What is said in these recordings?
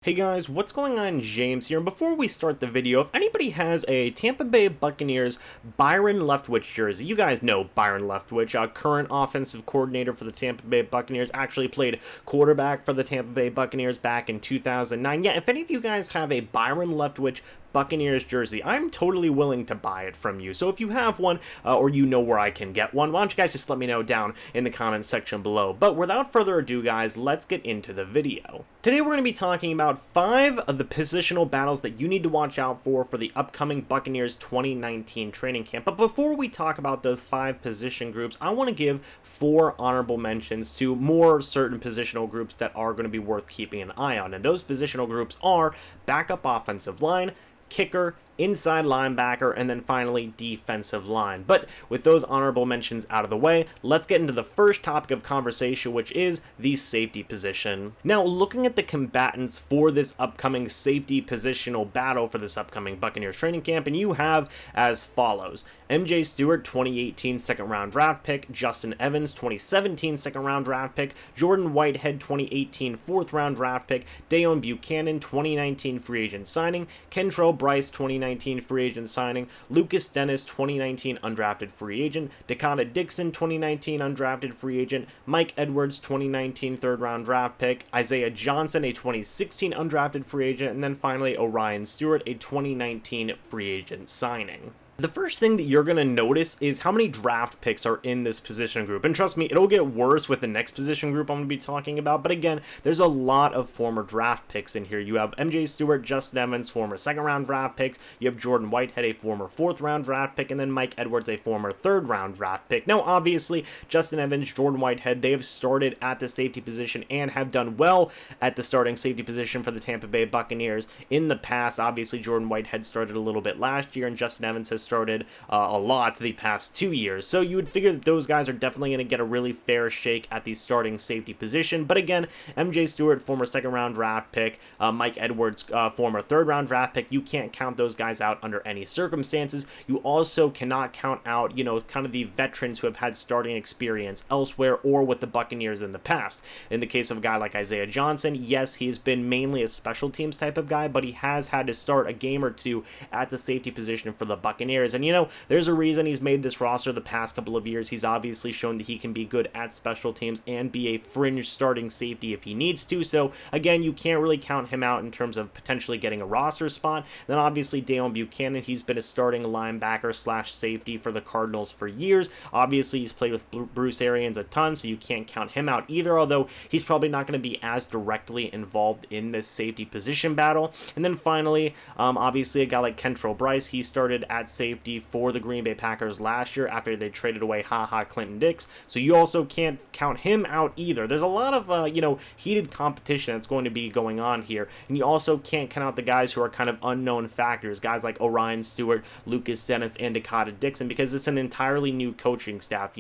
Hey guys, what's going on? James here. And before we start the video, if anybody has a Tampa Bay Buccaneers Byron Leftwich jersey, you guys know Byron Leftwich, current offensive coordinator for the Tampa Bay Buccaneers, actually played quarterback for the Tampa Bay Buccaneers back in 2009. Yeah, if any of you guys have a Byron Leftwich Buccaneers jersey, I'm totally willing to buy it from you. So if you have one, or you know where I can get one, why don't you guys just let me know down in the comments section below. But without further ado, guys, let's get into the video. Today we're going to be talking about 5 of the positional battles that you need to watch out for the upcoming Buccaneers 2019 training camp. But before we talk about those 5 position groups, I want to give 4 honorable mentions to more certain positional groups that are going to be worth keeping an eye on. And those positional groups are backup offensive line, kicker, inside linebacker, and then finally defensive line. But with those honorable mentions out of the way, let's get into the first topic of conversation, which is the safety position. Now, looking at the combatants for this upcoming safety positional battle for this upcoming Buccaneers training camp, and you have as follows: MJ Stewart, 2018 second round draft pick; Justin Evans, 2017 second round draft pick; Jordan Whitehead, 2018 fourth round draft pick; Damone Buchanan, 2019 free agent signing; Kentrell Brice, 2019 free agent signing; Lucas Dennis, 2019 undrafted free agent; Dakota Dixon, 2019 undrafted free agent; Mike Edwards, 2019 third round draft pick; Isaiah Johnson, a 2016 undrafted free agent; and then finally Orion Stewart, a 2019 free agent signing. The first thing that you're going to notice is how many draft picks are in this position group. And trust me, it'll get worse with the next position group I'm going to be talking about. But again, there's a lot of former draft picks in here. You have MJ Stewart, Justin Evans, former second round draft picks. You have Jordan Whitehead, a former fourth round draft pick. And then Mike Edwards, a former third round draft pick. Now, obviously, Justin Evans, Jordan Whitehead, they have started at the safety position and have done well at the starting safety position for the Tampa Bay Buccaneers in the past. Obviously, Jordan Whitehead started a little bit last year, and Justin Evans has started a lot the past 2 years. So you would figure that those guys are definitely going to get a really fair shake at the starting safety position. But again, MJ Stewart, former second round draft pick, Mike Edwards, former third round draft pick, you can't count those guys out under any circumstances. You also cannot count out, kind of the veterans who have had starting experience elsewhere or with the Buccaneers in the past. In the case of a guy like Isaiah Johnson, yes, he's been mainly a special teams type of guy, but he has had to start a game or two at the safety position for the Buccaneers. And there's a reason he's made this roster the past couple of years. He's obviously shown that he can be good at special teams and be a fringe starting safety if he needs to. So again, you can't really count him out in terms of potentially getting a roster spot. Then obviously Damone Buchanan, he's been a starting linebacker slash safety for the Cardinals for years. Obviously he's played with Bruce Arians a ton, so you can't count him out either, although he's probably not going to be as directly involved in this safety position battle. And then finally, obviously a guy like Kentrell Brice, he started at safety for the Green Bay Packers last year after they traded away Clinton Dix, so you also can't count him out either. There's a lot of heated competition that's going to be going on here, and you also can't count out the guys who are kind of unknown factors, guys like Orion Stewart, Lucas Dennis, and Dakota Dixon, because it's an entirely new coaching staff.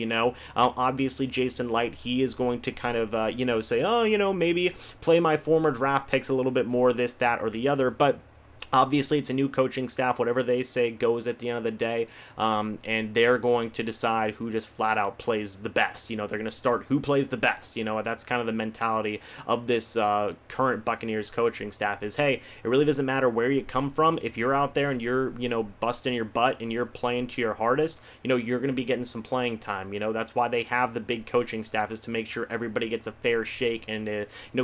Obviously Jason Light, he is going to kind of say, maybe play my former draft picks a little bit more, this, that, or the other, but obviously, it's a new coaching staff. Whatever they say goes at the end of the day, and they're going to decide who just flat out plays the best. They're going to start who plays the best. That's kind of the mentality of this current Buccaneers coaching staff is, hey, it really doesn't matter where you come from. If you're out there and you're, busting your butt and you're playing to your hardest, you're going to be getting some playing time. That's why they have the big coaching staff, is to make sure everybody gets a fair shake and,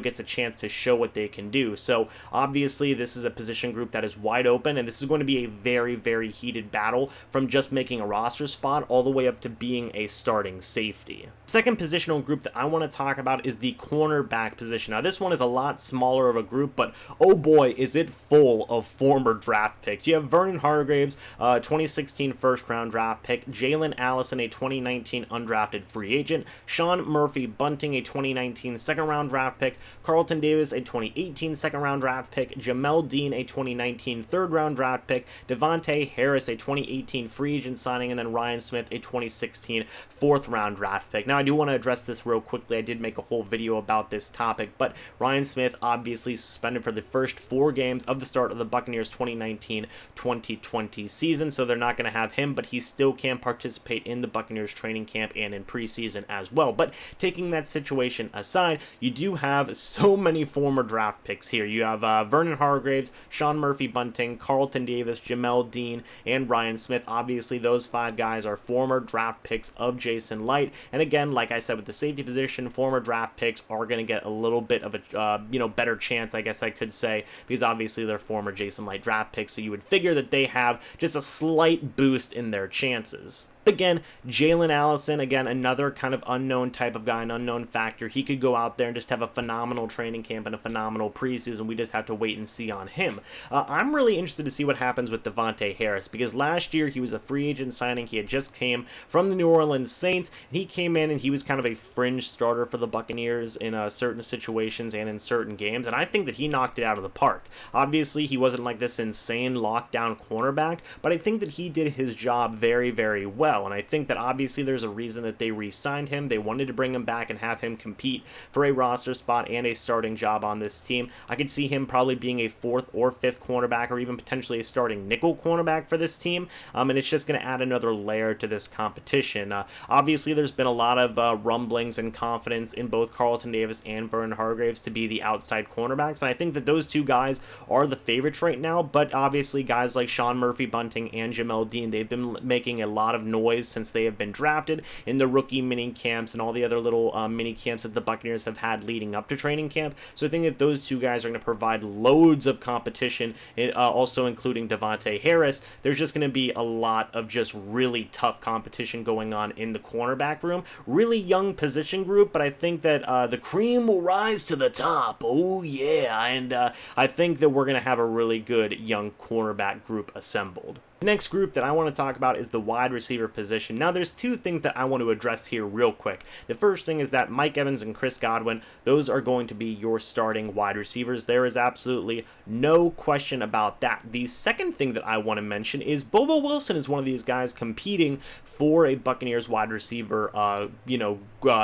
gets a chance to show what they can do. So obviously, this is a position group that is wide open, and this is going to be a very, very heated battle from just making a roster spot all the way up to being a starting safety. Second positional group that I want to talk about is the cornerback position. Now, this one is a lot smaller of a group, but oh boy, is it full of former draft picks. You have Vernon Hargreaves, 2016 first round draft pick; Jalen Allison, a 2019 undrafted free agent; Sean Murphy Bunting, a 2019 second round draft pick; Carlton Davis, a 2018 second round draft pick; Jamel Dean, a 2019 2019 third-round draft pick, Damone Harris, a 2018 free agent signing, and then Ryan Smith, a 2016 fourth-round draft pick. Now, I do want to address this real quickly. I did make a whole video about this topic, but Ryan Smith obviously suspended for the first 4 games of the start of the Buccaneers 2019-2020 season, so they're not going to have him, but he still can participate in the Buccaneers training camp and in preseason as well. But taking that situation aside, you do have so many former draft picks here. You have Vernon Hargreaves, Sean Murphy-Bunting, Carlton Davis, Jamel Dean, and Ryan Smith. Obviously, those 5 guys are former draft picks of Jason Licht, and again, like I said, with the safety position, former draft picks are going to get a little bit of a better chance, I guess I could say, because obviously they're former Jason Licht draft picks, so you would figure that they have just a slight boost in their chances. Again, Jalen Allison, again, another kind of unknown type of guy, an unknown factor. He could go out there and just have a phenomenal training camp and a phenomenal preseason. We just have to wait and see on him. I'm really interested to see what happens with Damone Harris, because last year he was a free agent signing. He had just came from the New Orleans Saints, and he came in and he was kind of a fringe starter for the Buccaneers in certain situations and in certain games, and I think that he knocked it out of the park. Obviously, he wasn't like this insane lockdown cornerback, but I think that he did his job very, very well. And I think that obviously there's a reason that they re-signed him. They wanted to bring him back and have him compete for a roster spot and a starting job on this team. I could see him probably being a 4th or 5th cornerback, or even potentially a starting nickel cornerback for this team. And it's just going to add another layer to this competition. Obviously, there's been a lot of rumblings and confidence in both Carlton Davis and Vernon Hargreaves to be the outside cornerbacks. And I think that those 2 guys are the favorites right now. But obviously, guys like Sean Murphy-Bunting and Jamel Dean, they've been making a lot of noise since they have been drafted in the rookie mini camps and all the other little mini camps that the Buccaneers have had leading up to training camp. So I think that those 2 guys are going to provide loads of competition, also including Damone Harris. There's just going to be a lot of just really tough competition going on in the cornerback room. Really young position group, but I think that the cream will rise to the top. Oh yeah, and I think that we're going to have a really good young cornerback group assembled. The next group that I want to talk about is the wide receiver position. Now, there's 2 things that I want to address here real quick. The first thing is that Mike Evans and Chris Godwin, those are going to be your starting wide receivers. There is absolutely no question about that. The second thing that I want to mention is Bobo Wilson is one of these guys competing for a Buccaneers wide receiver,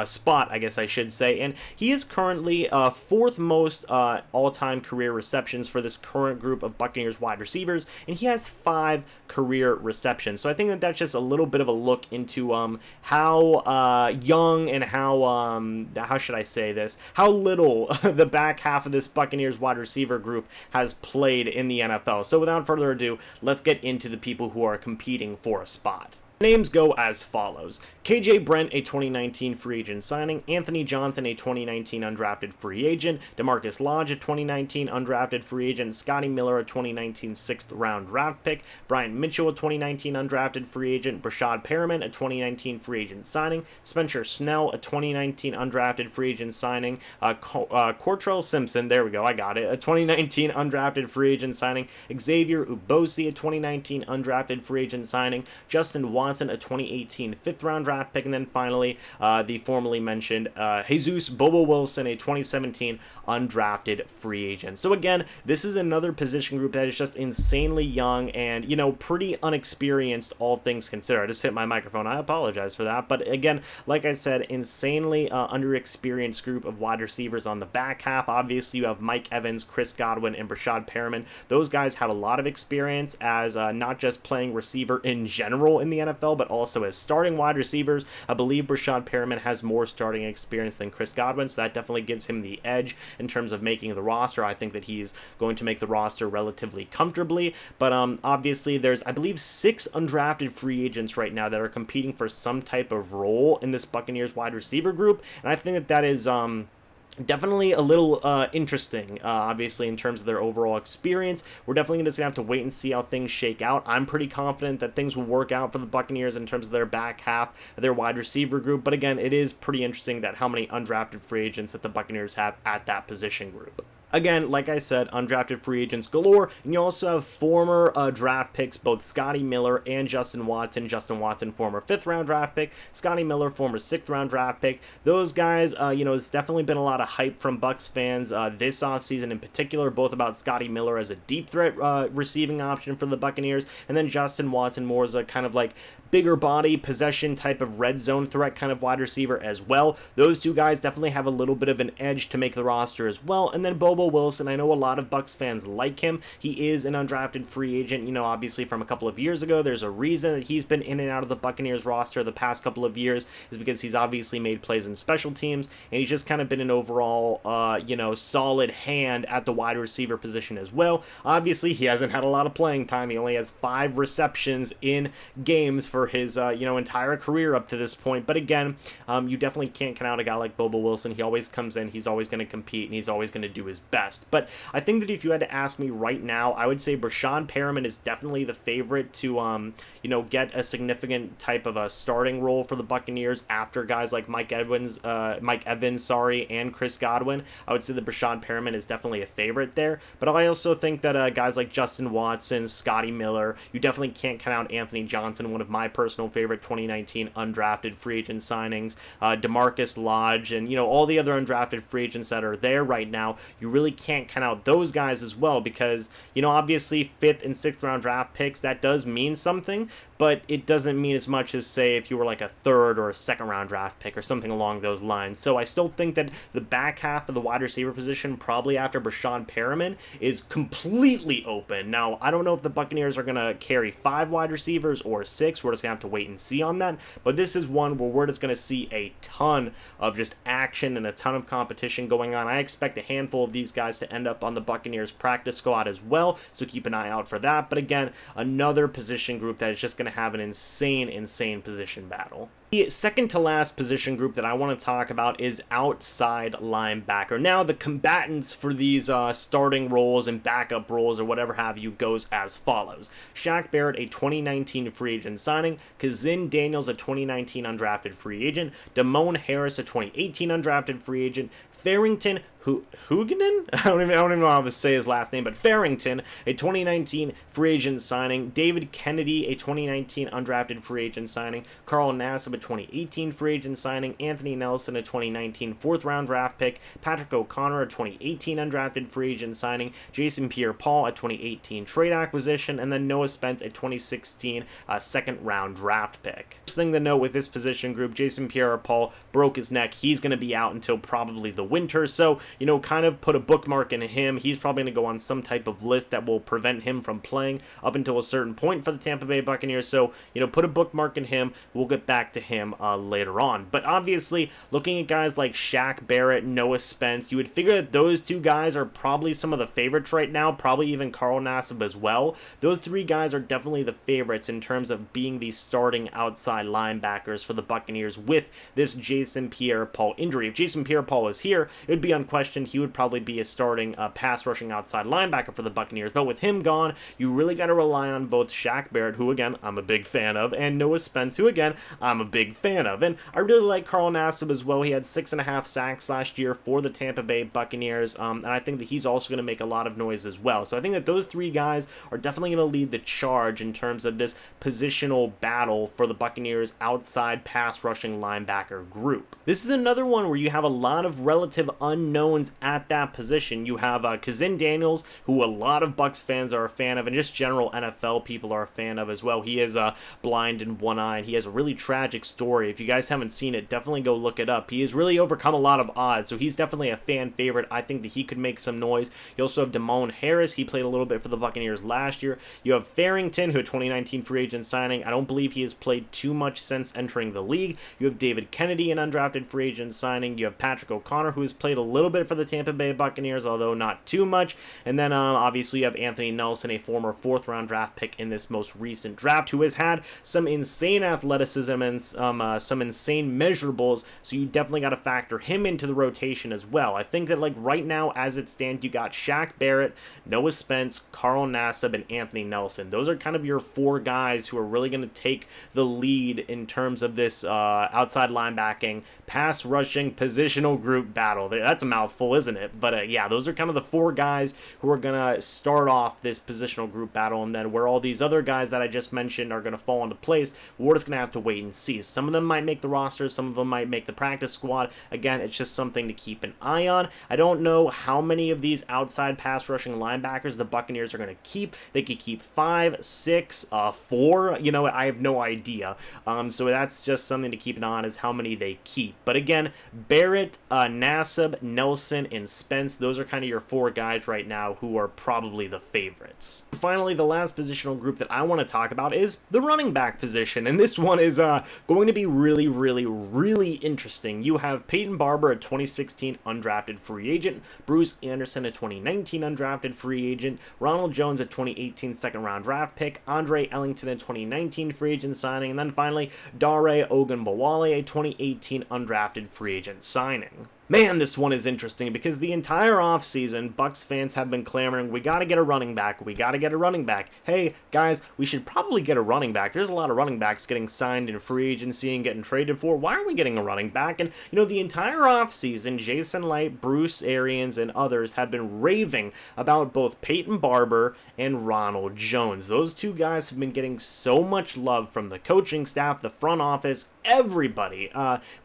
spot, I guess I should say, and he is currently 4th most all-time career receptions for this current group of Buccaneers wide receivers, and he has 5 career receptions. So I think that that's just a little bit of a look into how young and how should I say this, how little the back half of this Buccaneers wide receiver group has played in the NFL. So without further ado, let's get into the people who are competing for a spot. Names go as follows: KJ Brent, a 2019 free agent signing; Anthony Johnson, a 2019 undrafted free agent; DeMarcus Lodge, a 2019 undrafted free agent; Scotty Miller, a 2019 6th-round draft pick; Bryant Mitchell, a 2019 undrafted free agent; Brashad Perriman, a 2019 free agent signing; Spencer Snell, a 2019 undrafted free agent signing; Cortrell Simpson, there we go, I got it, a 2019 undrafted free agent signing; Xavier Ubosi, a 2019 undrafted free agent signing; Justin Watson, a 2018 5th-round draft pick, and then finally the formerly mentioned Jesus Bobo Wilson, a 2017 undrafted free agent. So again, this is another position group that is just insanely young and, pretty unexperienced, all things considered. I just hit my microphone. I apologize for that. But again, like I said, insanely underexperienced group of wide receivers on the back half. Obviously, you have Mike Evans, Chris Godwin, and Brashad Perriman. Those guys have a lot of experience as not just playing receiver in general in the NFL, but also as starting wide receivers. I believe Brashad Perriman has more starting experience than Chris Godwin, so that definitely gives him the edge in terms of making the roster. I think that he's going to make the roster relatively comfortably, but obviously there's, I believe, 6 undrafted free agents right now that are competing for some type of role in this Buccaneers wide receiver group, and I think that that is definitely a little interesting, obviously, in terms of their overall experience. We're definitely just going to have to wait and see how things shake out. I'm pretty confident that things will work out for the Buccaneers in terms of their back half of their wide receiver group, but again, it is pretty interesting that how many undrafted free agents that the Buccaneers have at that position group. Again, like I said, undrafted free agents galore, and you also have former draft picks, both Scotty Miller and Justin Watson. Justin Watson, former 5th-round draft pick. Scotty Miller, former 6th-round draft pick. Those guys, it's definitely been a lot of hype from Bucs fans this offseason in particular, both about Scotty Miller as a deep threat receiving option for the Buccaneers, and then Justin Watson more as a kind of like bigger body, possession type of red zone threat kind of wide receiver as well. Those two guys definitely have a little bit of an edge to make the roster as well. And then Bobo Wilson, I know a lot of Bucs fans like him. He is an undrafted free agent, obviously from a couple of years ago. There's a reason that he's been in and out of the Buccaneers roster the past couple of years, is because he's obviously made plays in special teams, and he's just kind of been an overall, solid hand at the wide receiver position as well. Obviously, he hasn't had a lot of playing time. He only has 5 receptions in games for his, entire career up to this point. But again, you definitely can't count out a guy like Bobo Wilson. He always comes in, he's always going to compete, and he's always going to do his best. But I think that if you had to ask me right now, I would say Breshad Perriman is definitely the favorite to, get a significant type of a starting role for the Buccaneers after guys like Mike Evans, and Chris Godwin. I would say that Breshad Perriman is definitely a favorite there. But I also think that guys like Justin Watson, Scotty Miller, you definitely can't count out Anthony Johnson, one of my personal favorite 2019 undrafted free agent signings, DeMarcus Lodge, and all the other undrafted free agents that are there right now. You really can't count out those guys as well, because obviously 5th and 6th round draft picks, that does mean something, but it doesn't mean as much as, say, if you were like a 3rd or a 2nd round draft pick or something along those lines. So I still think that the back half of the wide receiver position, probably after Breshad Perriman, is completely open. Now, I don't know if the Buccaneers are going to carry 5 wide receivers or 6. We're just going to have to wait and see on that. But this is one where we're just going to see a ton of just action and a ton of competition going on. I expect a handful of these guys to end up on the Buccaneers practice squad as well, so keep an eye out for that. But again, another position group that is just going to have an insane position battle. The second to last position group that I want to talk about is outside linebacker. Now, the combatants for these starting roles and backup roles or whatever have you goes as follows. Shaq Barrett, a 2019 free agent signing. Kazin Daniels, a 2019 undrafted free agent. Damone Harris, a 2018 undrafted free agent. Farrington Huguenin? I don't even know how to say his last name, but Farrington, a 2019 free agent signing. David Kennedy, a 2019 undrafted free agent signing. Carl Nassib, a 2018 free agent signing. Anthony Nelson, a 2019 4th-round draft pick. Patrick O'Connor, a 2018 undrafted free agent signing. Jason Pierre-Paul, a 2018 trade acquisition. And then Noah Spence, a 2016 2nd-round draft pick. First thing to note with this position group, Jason Pierre-Paul broke his neck. He's going to be out until probably the winter, so kind of put a bookmark in him. He's probably going to go on some type of list that will prevent him from playing up until a certain point for the Tampa Bay Buccaneers. So, put a bookmark in him. We'll get back to him later on. But obviously, looking at guys like Shaq Barrett, Noah Spence, you would figure that those 2 guys are probably some of the favorites right now, probably even Carl Nassib as well. Those 3 guys are definitely the favorites in terms of being the starting outside linebackers for the Buccaneers with this Jason Pierre-Paul injury. If Jason Pierre-Paul was here, it would be unquestioned he would probably be a starting pass rushing outside linebacker for the Buccaneers. But with him gone, you really got to rely on both Shaq Barrett, who again I'm a big fan of, and Noah Spence, who again I'm a big fan of. And I really like Carl Nassib as well. He had 6.5 sacks last year for the Tampa Bay Buccaneers, and I think that he's also going to make a lot of noise as well. So I think that those 3 guys are definitely going to lead the charge in terms of this positional battle for the Buccaneers outside pass rushing linebacker group. This is another one where you have a lot of relative unknowns at that position. You have Kazin Daniels, who a lot of Bucs fans are a fan of, and just general NFL people are a fan of as well. He is blind in one eye, and he has a really tragic story. If you guys haven't seen it, definitely go look it up. He has really overcome a lot of odds, so he's definitely a fan favorite. I think that he could make some noise. You also have Damone Harris. He played a little bit for the Buccaneers last year. You have Farrington, who a 2019 free agent signing. I don't believe he has played too much since entering the league. You have David Kennedy, an undrafted free agent signing. You have Patrick O'Connor, who has played a little bit for the Tampa Bay Buccaneers, although not too much. And then obviously you have Anthony Nelson, a former 4th-round draft pick in this most recent draft, who has had some insane athleticism and some insane measurables, so you definitely got to factor him into the rotation as well. I think that like right now as it stands, you got Shaq Barrett, Noah Spence, Carl Nassib, and Anthony Nelson. Those are kind of your 4 guys who are really going to take the lead in terms of this outside linebacking, pass rushing, positional group battle. That's a mouthful, isn't it? But yeah, those are kind of the 4 guys who are going to start off this positional group battle, and then where all these other guys that I just mentioned are going to fall into place, we're just going to have to wait and see. Some of them might make the roster, some of them might make the practice squad. Again, it's just something to keep an eye on. I don't know how many of these outside pass rushing linebackers the Buccaneers are going to keep. They could keep 5, 6, 4. You know, I have no idea. So that's just something to keep an eye on, is how many they keep. But again, Barrett, Nassib, Nelson, and Spence, those are kind of your 4 guys right now who are probably the favorites. Finally, the last positional group that I want to talk about is the running back position, and this one is going to be really interesting. You have Peyton Barber, a 2016 undrafted free agent, Bruce Anderson, a 2019 undrafted free agent, Ronald Jones, a 2018 second-round draft pick, Andre Ellington, a 2019 free agent signing, and then finally Dare Ogunbowale, a 2018 undrafted free agent signing. Man, this one is interesting because the entire offseason, Bucs fans have been clamoring, we got to get a running back, we got to get a running back. Hey, guys, we should probably get a running back. There's a lot of running backs getting signed in free agency and getting traded for. Why aren't we getting a running back? And, you know, the entire offseason, Jason Light, Bruce Arians, and others have been raving about both Peyton Barber and Ronald Jones. Those 2 guys have been getting so much love from the coaching staff, the front office, everybody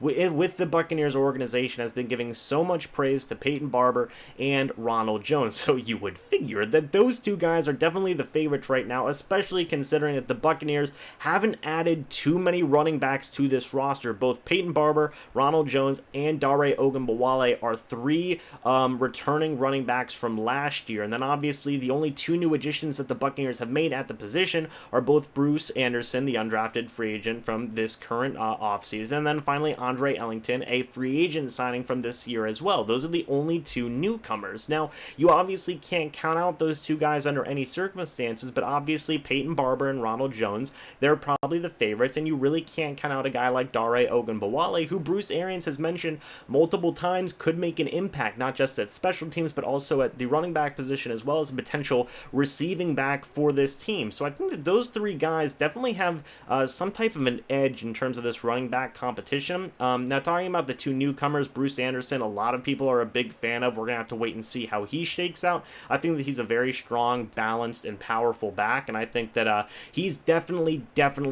with the Buccaneers organization has been giving so much praise to Peyton Barber and Ronald Jones. So you would figure that those 2 guys are definitely the favorites right now, especially considering that the Buccaneers haven't added too many running backs to this roster. Both Peyton Barber, Ronald Jones, and Dare Ogunbowale are 3 returning running backs from last year. And then obviously the only 2 new additions that the Buccaneers have made at the position are both Bruce Anderson, the undrafted free agent from this current offseason, and then finally Andre Ellington, a free agent signing from this year as well. Those are the only 2 newcomers. Now, you obviously can't count out those 2 guys under any circumstances, but obviously Peyton Barber and Ronald Jones, they're probably the favorites, and you really can't count out a guy like Dare Ogunbowale, who Bruce Arians has mentioned multiple times could make an impact, not just at special teams, but also at the running back position, as well as a potential receiving back for this team. So I think that those 3 guys definitely have some type of an edge in terms of this running back competition. Now, talking about the 2 newcomers, Bruce Anderson, a lot of people are a big fan of. We're going to have to wait and see how he shakes out. I think that he's a very strong, balanced, and powerful back, and I think that he's definitely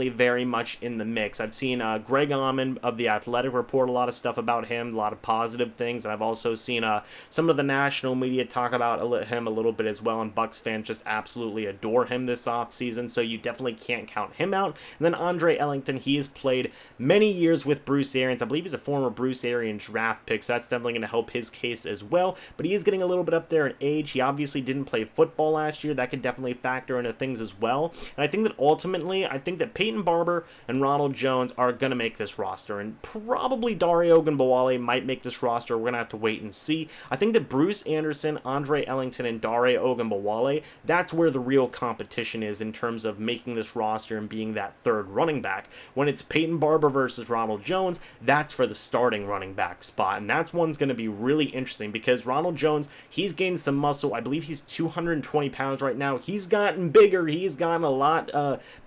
very much in the mix. I've seen Greg Almond of The Athletic report a lot of stuff about him, a lot of positive things, and I've also seen some of the national media talk about him a little bit as well, and Bucs fans just absolutely adore him this offseason, so you definitely can't count him out. And then Andre Ellington, he has played many years with Bruce Arians. I believe he's a former Bruce Arians draft pick, so that's definitely going to help his case as well, but he is getting a little bit up there in age. He obviously didn't play football last year. That could definitely factor into things as well, and I think that ultimately, I think that Peyton Barber and Ronald Jones are going to make this roster, and probably Dare Ogunbowale might make this roster. We're going to have to wait and see. I think that Bruce Anderson, Andre Ellington, and Dare Ogunbowale, that's where the real competition is in terms of making this roster and being that 3rd running back. When it's Peyton Barber versus Ronald Jones, that's for the starting running back spot, and that's one's going to be really interesting because Ronald Jones, he's gained some muscle. I believe he's 220 pounds right now. He's gotten bigger. He's gotten a lot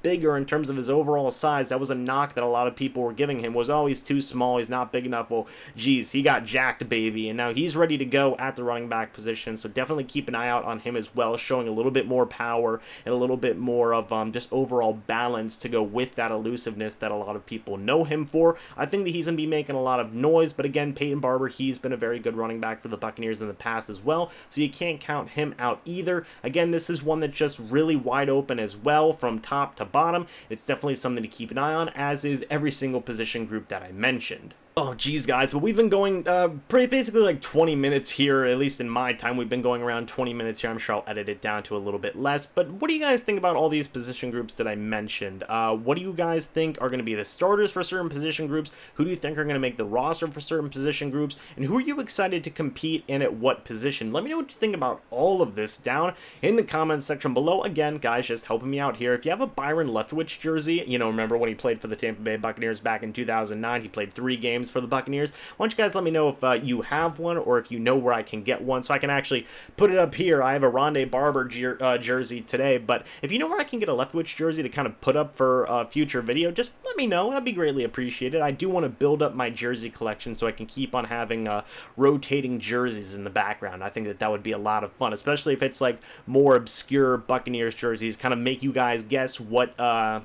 bigger in terms of his overall size. That was a knock that a lot of people were giving him, was, oh, he's too small, he's not big enough. Well, geez, he got jacked, baby, and now he's ready to go at the running back position, so definitely keep an eye out on him as well, showing a little bit more power and a little bit more of just overall balance to go with that elusiveness that a lot of people know him for. I think that he's going to be making a lot of noise, but again, Peyton Barber, he's been a very good running back for the Buccaneers in the past as well, so you can't count him out either. Again, this is one that's just really wide open as well from top to bottom. It's definitely something to keep an eye on, as is every single position group that I mentioned. Oh, geez, guys, but we've been going basically like 20 minutes here, at least in my time. We've been going around 20 minutes here. I'm sure I'll edit it down to a little bit less. But what do you guys think about all these position groups that I mentioned? What do you guys think are going to be the starters for certain position groups? Who do you think are going to make the roster for certain position groups? And who are you excited to compete in at what position? Let me know what you think about all of this down in the comments section below. Again, guys, just helping me out here. If you have a Byron Leftwich jersey, you know, remember when he played for the Tampa Bay Buccaneers back in 2009, he played 3 games. collections for the Buccaneers. Why don't you guys let me know if you have one or if you know where I can get one so I can actually put it up here. I have a Ronald Barber jersey today, but if you know where I can get a Leftwich jersey to kind of put up for a future video, just let me know. That'd be greatly appreciated. I do want to build up my jersey collection so I can keep on having rotating jerseys in the background. I think that that would be a lot of fun, especially if it's like more obscure Buccaneers jerseys, kind of make you guys guess what,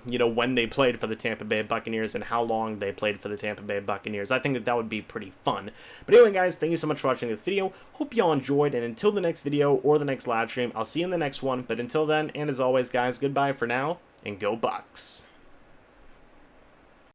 you know, when they played for the Tampa Bay Buccaneers and how long they played for the Tampa Bay Buccaneers. I think that that would be pretty fun. But anyway, guys, thank you so much for watching this video. Hope y'all enjoyed, and until the next video or the next live stream, I'll see you in the next one. But until then, and as always, guys, goodbye for now, and go Bucs.